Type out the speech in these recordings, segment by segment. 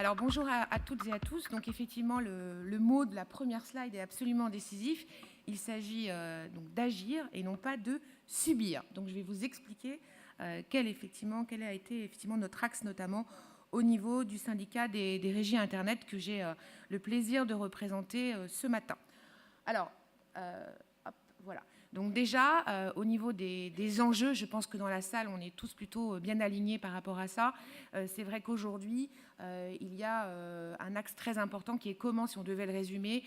Alors bonjour à toutes et à tous. Donc effectivement, le mot de la première slide est absolument décisif. Il s'agit donc d'agir et non pas de subir. Donc je vais vous expliquer quel a été effectivement notre axe, notamment au niveau du syndicat des régies Internet que j'ai le plaisir de représenter ce matin. Alors, voilà. Donc déjà, au niveau des enjeux, je pense que dans la salle, on est tous plutôt bien alignés par rapport à ça. C'est vrai qu'aujourd'hui, il y a un axe très important qui est comment, si on devait le résumer,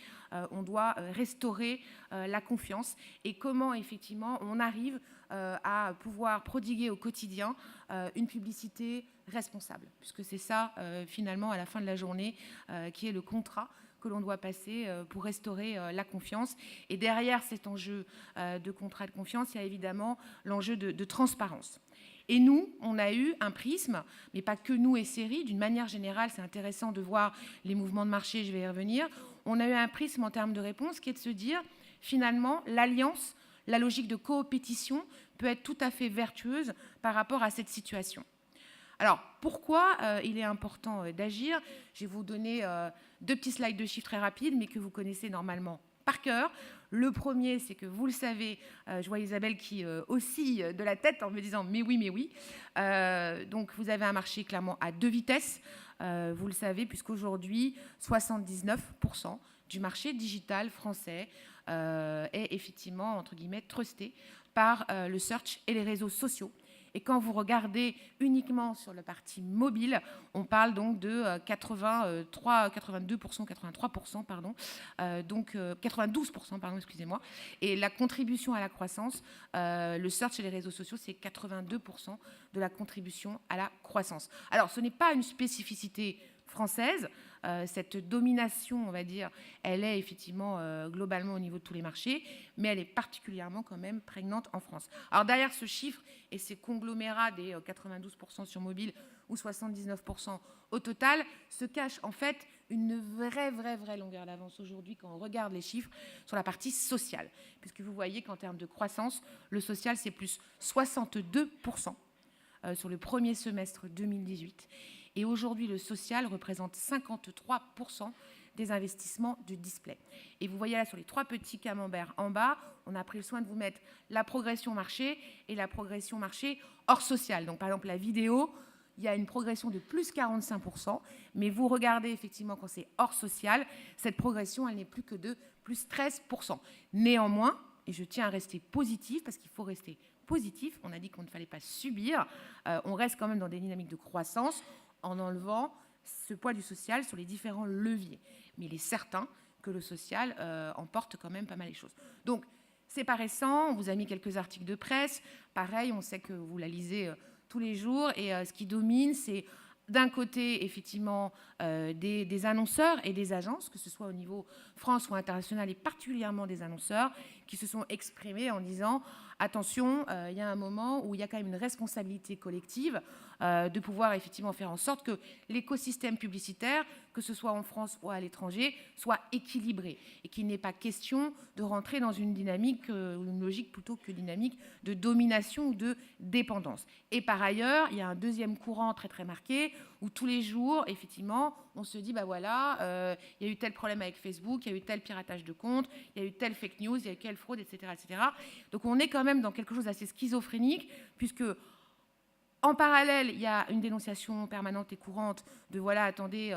on doit restaurer la confiance et comment, effectivement, on arrive à pouvoir prodiguer au quotidien une publicité responsable, puisque c'est ça, finalement, à la fin de la journée, qui est le contrat que l'on doit passer pour restaurer la confiance. Et derrière cet enjeu de contrat de confiance, il y a évidemment l'enjeu de transparence. Et nous, on a eu un prisme, mais pas que nous et Série, d'une manière générale, c'est intéressant de voir les mouvements de marché, je vais y revenir, on a eu un prisme en termes de réponse qui est de se dire, finalement, l'alliance, la logique de coopétition peut être tout à fait vertueuse par rapport à cette situation. Alors, pourquoi il est important d'agir? Je vais vous donner deux petits slides de chiffres très rapides, mais que vous connaissez normalement par cœur. Le premier, c'est que vous le savez, je vois Isabelle qui oscille de la tête en me disant « mais oui, mais oui ». Donc, vous avez un marché clairement à deux vitesses, vous le savez, puisqu'aujourd'hui, 79% du marché digital français est effectivement, entre guillemets, trusté par le search et les réseaux sociaux. Et quand vous regardez uniquement sur la partie mobile, on parle donc de 83%, pardon, donc 92%, pardon, excusez-moi. Et la contribution à la croissance, le search et les réseaux sociaux, c'est 82% de la contribution à la croissance. Alors, ce n'est pas une spécificité française. Cette domination, on va dire, elle est effectivement globalement au niveau de tous les marchés, mais elle est particulièrement quand même prégnante en France. Alors derrière ce chiffre et ces conglomérats des 92% sur mobile ou 79% au total, se cache en fait une vraie longueur d'avance aujourd'hui quand on regarde les chiffres sur la partie sociale. Puisque vous voyez qu'en termes de croissance, le social c'est plus 62% sur le premier semestre 2018. Et aujourd'hui, le social représente 53% des investissements de display. Et vous voyez là sur les trois petits camemberts en bas, on a pris le soin de vous mettre la progression marché et la progression marché hors social. Donc par exemple la vidéo, il y a une progression de plus 45%, mais vous regardez effectivement quand c'est hors social, cette progression, elle n'est plus que de plus 13%. Néanmoins, et je tiens à rester positif parce qu'il faut rester positif, on a dit qu'on ne fallait pas subir, on reste quand même dans des dynamiques de croissance en enlevant ce poids du social sur les différents leviers. Mais il est certain que le social emporte quand même pas mal les choses. Donc, c'est pas récent, on vous a mis quelques articles de presse. Pareil, on sait que vous la lisez tous les jours. Et ce qui domine, c'est d'un côté, effectivement, des annonceurs et des agences, que ce soit au niveau France ou international, et particulièrement des annonceurs, qui se sont exprimés en disant « Attention, il y a un moment où il y a quand même une responsabilité collective de pouvoir effectivement faire en sorte que l'écosystème publicitaire, que ce soit en France ou à l'étranger, soit équilibré et qu'il n'est pas question de rentrer dans une dynamique, une logique plutôt que dynamique de domination ou de dépendance. » Et par ailleurs, il y a un deuxième courant très marqué où tous les jours, effectivement, on se dit, bah voilà, il y a eu tel problème avec Facebook, il y a eu tel piratage de compte, il y a eu telle fake news, il y a eu telle fraude, etc., etc. Donc on est quand même dans quelque chose d'assez schizophrénique, puisque en parallèle, il y a une dénonciation permanente et courante de voilà, attendez,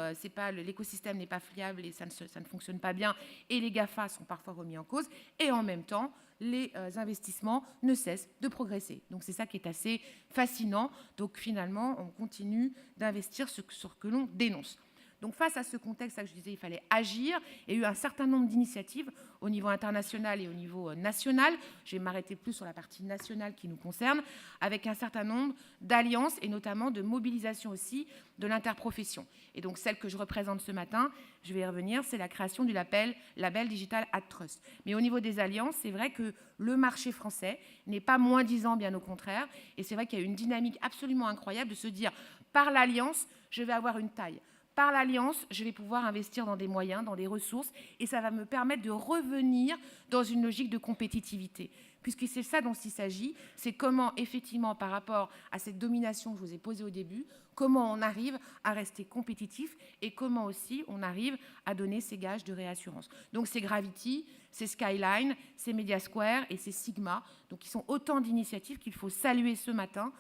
l'écosystème n'est pas fiable et ça ne fonctionne pas bien, et les GAFA sont parfois remis en cause, et en même temps, les investissements ne cessent de progresser. Donc c'est ça qui est assez fascinant. Donc finalement, on continue d'investir sur ce que l'on dénonce. Donc face à ce contexte, ça que je disais, il fallait agir. Il y a eu un certain nombre d'initiatives au niveau international et au niveau national. Je vais m'arrêter plus sur la partie nationale qui nous concerne, avec un certain nombre d'alliances et notamment de mobilisation aussi de l'interprofession. Et donc celle que je représente ce matin, je vais y revenir, c'est la création du label Digital Ad Trust. Mais au niveau des alliances, c'est vrai que le marché français n'est pas moins disant, bien au contraire. Et c'est vrai qu'il y a une dynamique absolument incroyable de se dire, par l'alliance, je vais avoir une taille. Par l'alliance, je vais pouvoir investir dans des moyens, dans des ressources, et ça va me permettre de revenir dans une logique de compétitivité. puisque c'est ça dont il s'agit, c'est comment effectivement par rapport à cette domination que je vous ai posée au début, comment on arrive à rester compétitif et comment aussi on arrive à donner ces gages de réassurance. Donc c'est Gravity, c'est Skyline, c'est Mediasquare et c'est Sigma. Donc, ils sont autant d'initiatives qu'il faut saluer ce matin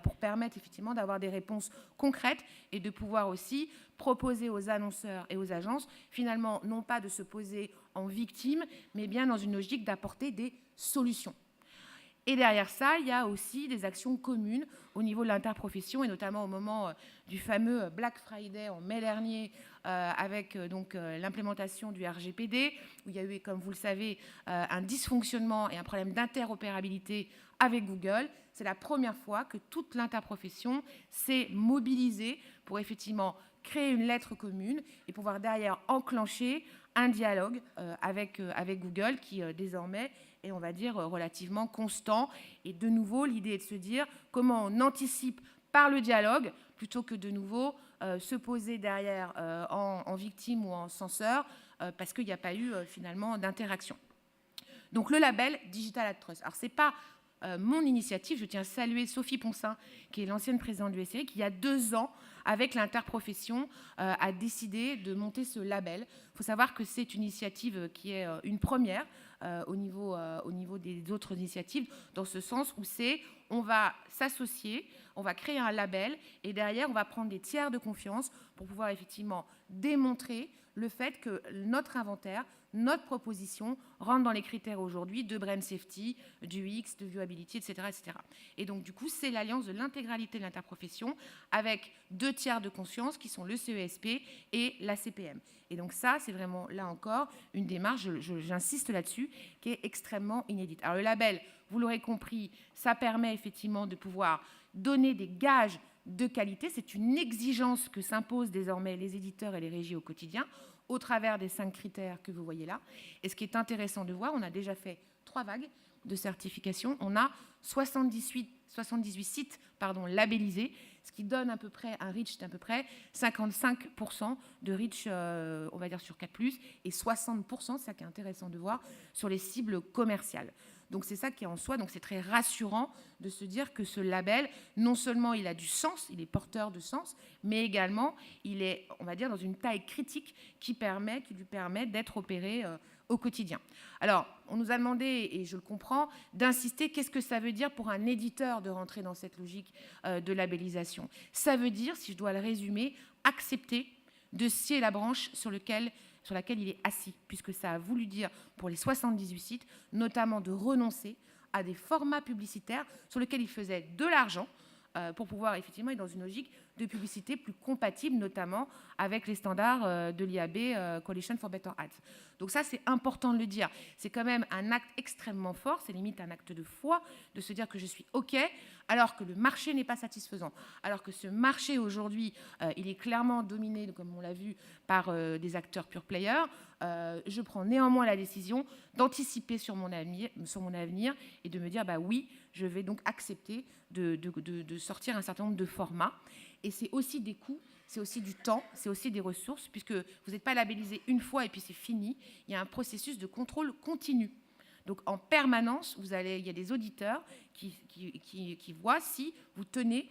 pour permettre effectivement d'avoir des réponses concrètes et de pouvoir aussi proposer aux annonceurs et aux agences, finalement, non pas de se poser en victime, mais bien dans une logique d'apporter des solutions. Et derrière ça, il y a aussi des actions communes au niveau de l'interprofession, et notamment au moment du fameux Black Friday en mai dernier, avec l'implémentation du RGPD, où il y a eu, comme vous le savez, un dysfonctionnement et un problème d'interopérabilité avec Google. C'est la première fois que toute l'interprofession s'est mobilisée pour effectivement créer une lettre commune et pouvoir derrière enclencher un dialogue avec Google qui désormais est, on va dire, relativement constant. Et de nouveau, l'idée est de se dire comment on anticipe par le dialogue plutôt que de nouveau se poser derrière en victime ou en censeur parce qu'il n'y a pas eu finalement d'interaction. Donc le label Digital Ad Trust. Alors c'est pas mon initiative, je tiens à saluer Sophie Poncin, qui est l'ancienne présidente du SRI, qui il y a 2 ans, avec l'interprofession, a décidé de monter ce label. Il faut savoir que c'est une initiative qui est une première au niveau des autres initiatives, dans ce sens où on va s'associer, on va créer un label et derrière, on va prendre des tiers de confiance pour pouvoir effectivement démontrer le fait que notre inventaire, notre proposition rentre dans les critères aujourd'hui de brand safety, du UX, de viewability, etc., etc. Et donc, du coup, c'est l'alliance de l'intégralité de l'interprofession avec 2 tiers de confiance qui sont le CESP et la CPM. Et donc ça, c'est vraiment, là encore, une démarche, j'insiste là-dessus, qui est extrêmement inédite. Alors le label, vous l'aurez compris, ça permet effectivement de pouvoir donner des gages de qualité. C'est une exigence que s'imposent désormais les éditeurs et les régies au quotidien, au travers des 5 critères que vous voyez là. Et ce qui est intéressant de voir, on a déjà fait 3 vagues de certification. On a 78 sites labellisés, ce qui donne à peu près un reach d'à peu près 55% de reach, on va dire, sur 4+, et 60%, c'est ça qui est intéressant de voir, sur les cibles commerciales. Donc c'est ça qui est en soi, donc c'est très rassurant de se dire que ce label, non seulement il a du sens, il est porteur de sens, mais également il est, on va dire, dans une taille critique qui lui permet d'être opéré au quotidien. Alors, on nous a demandé, et je le comprends, d'insister, qu'est-ce que ça veut dire pour un éditeur de rentrer dans cette logique de labellisation? Ça veut dire, si je dois le résumer, accepter de scier la branche sur laquelle il est assis, puisque ça a voulu dire pour les 78 sites, notamment de renoncer à des formats publicitaires sur lesquels ils faisaient de l'argent pour pouvoir effectivement être dans une logique de publicité plus compatible, notamment avec les standards de l'IAB, Coalition for Better Ads. Donc ça, c'est important de le dire. C'est quand même un acte extrêmement fort, c'est limite un acte de foi, de se dire que je suis OK, alors que le marché n'est pas satisfaisant. Alors que ce marché, aujourd'hui, il est clairement dominé, comme on l'a vu, par des acteurs pure players. Je prends néanmoins la décision d'anticiper sur mon avenir et de me dire, bah oui, je vais donc accepter de sortir un certain nombre de formats. Et c'est aussi des coûts, c'est aussi du temps, c'est aussi des ressources, puisque vous n'êtes pas labellisé une fois et puis c'est fini. Il y a un processus de contrôle continu. Donc en permanence, il y a des auditeurs qui voient si vous tenez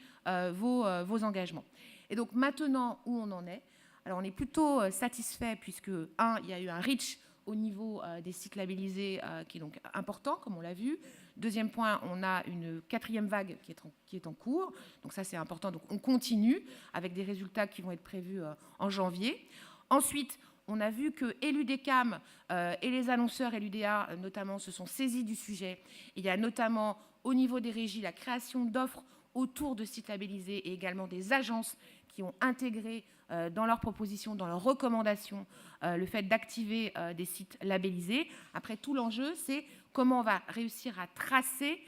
vos engagements. Et donc maintenant, où on en est? Alors on est plutôt satisfait puisque, il y a eu un reach au niveau des sites labellisés qui est donc important, comme on l'a vu. Deuxième point, on a une 4e vague qui est en cours. Donc ça, c'est important. Donc on continue avec des résultats qui vont être prévus en janvier. Ensuite, on a vu que l'UDECAM et les annonceurs et l'UDA, notamment, se sont saisis du sujet. Il y a notamment, au niveau des régies, la création d'offres autour de sites labellisés et également des agences qui ont intégré dans leurs propositions, dans leurs recommandations, le fait d'activer des sites labellisés. Après, tout l'enjeu, c'est comment on va réussir à tracer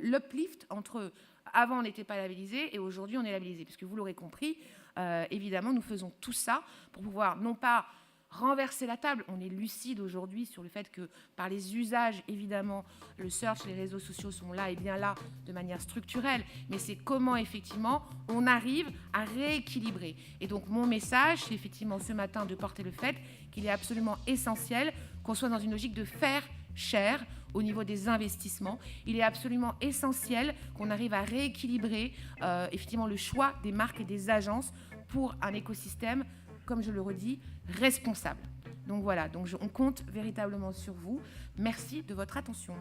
l'uplift entre avant, on n'était pas labellisé et aujourd'hui, on est labellisé. Parce que vous l'aurez compris, évidemment, nous faisons tout ça pour pouvoir non pas renverser la table. On est lucide aujourd'hui sur le fait que par les usages, évidemment, le search, les réseaux sociaux sont là et bien là de manière structurelle, mais c'est comment effectivement on arrive à rééquilibrer. Et donc mon message, c'est effectivement ce matin de porter le fait qu'il est absolument essentiel qu'on soit dans une logique de faire cher au niveau des investissements. Il est absolument essentiel qu'on arrive à rééquilibrer effectivement le choix des marques et des agences pour un écosystème, comme je le redis, responsable. Donc voilà, on compte véritablement sur vous. Merci de votre attention.